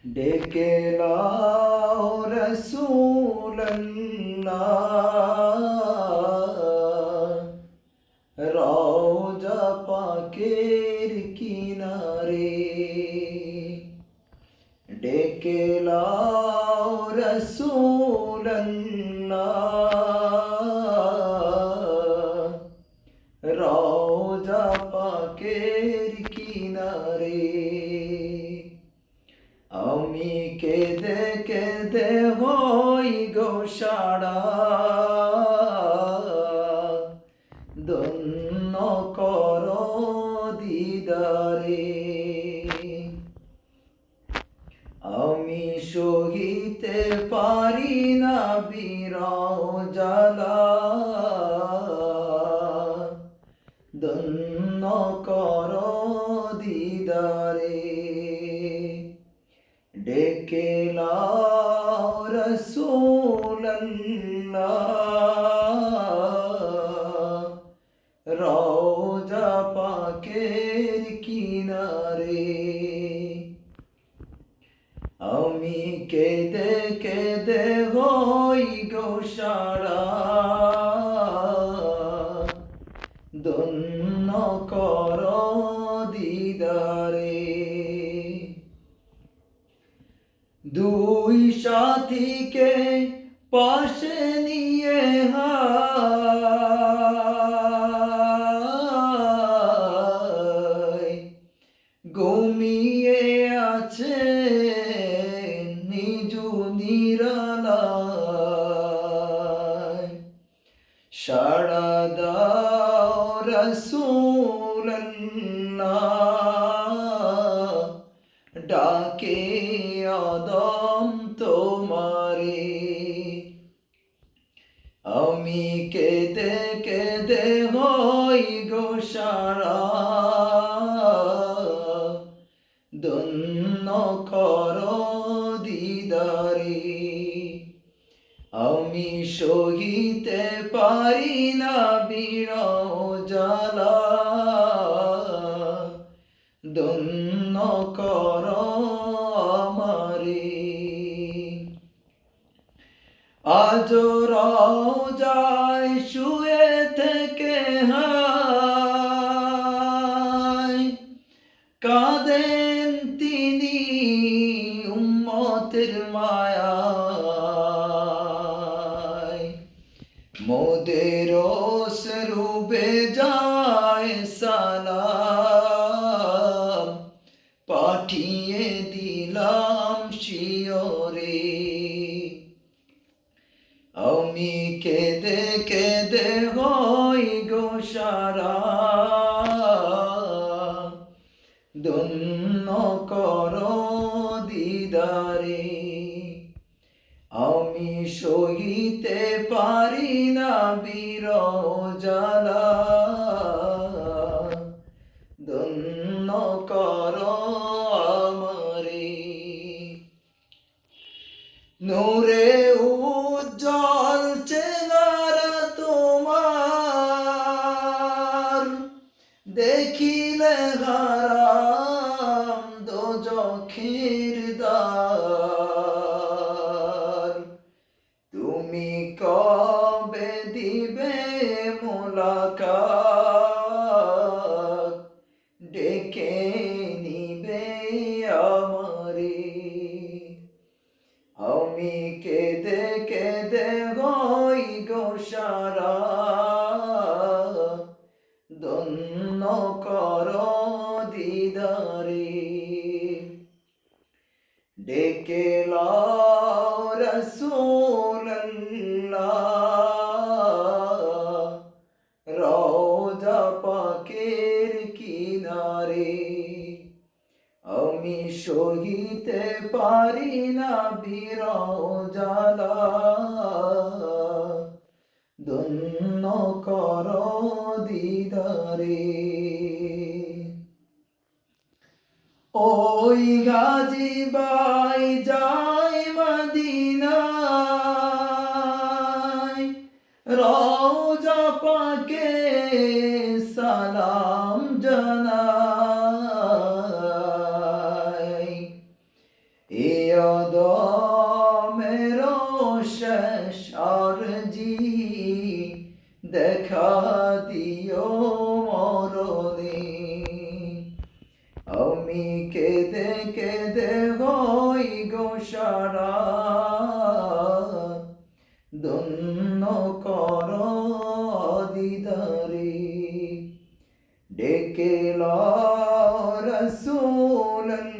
ডেকে লাও রাসূলুল্লাহ রওজা পাকের কিনারে ডেকে লাও রাসূলুল্লাহ রওজা পাকের কিনারে আমি কেঁদে কেঁদে হই গো সারা ধন্য কর দিদারে আমি সহিতে পারি না বিরহ জ্বালা ধন্য কর দিদারে ডেকে লাও রাসূলুল্লাহ রওজা পাকের কিনারে আমি কেঁদে কেঁদে হই গো সারা ধন্য কর দিদারে দুই সাথীকে পাশে নিয়ে হায় ঘুমিয়ে আছে নিজ নিরালায় সাড়া দাও রাসূলুল্লাহ ডাকে আদম তোমারে আমি কেঁদে কেঁদে হই গো সারা ধন্য কর দিদারে আমি সহিতে পারি না বিরহ জ্বালা ধন্য কর আমারে আজ রওজায় শুয়ে থেকে হায় কাঁদেন তিনি উম্মতের মায়ায় মোদের অশ্রুবে যায় সালাম পাঠিয়ে দিলাম শিয়রে আমি কেঁদে কেঁদে হই গো সারা ধন্য কর দিদারে আমি সহিতে পারি না বিরহ জ্বালা ধন্য কর আমারে নূরে উজ্জ্বল চেহারা তোমার দেখিলে হারাম দোজখের দ্বার তুমি কবে দিবে মোলাকাত ডেকে নিবে আমারে আমি কেঁদে কেঁদে হই গো সারা ধন্য কর দিদারে ডেকে লাও রাসূলুল্লাহ রওজা পাকের কিনারে আমি সহিতে পারি না বিরহ জ্বালা ধন্য কর দিদারে ওই গাজী বাই যায় মদিনায় রওজা পাকে সালাম জানায় বলে আমি কেঁদে কেঁদে হই গো সারা ধন্য কর দিদারে ডেকে লও রাসূলুল্লাহ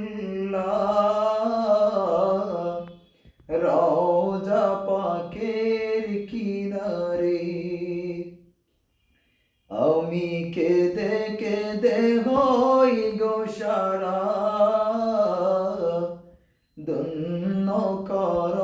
রওজা পাকের কিনারে আমি কেঁদে কেঁদে হই গো সারা ধন্য কর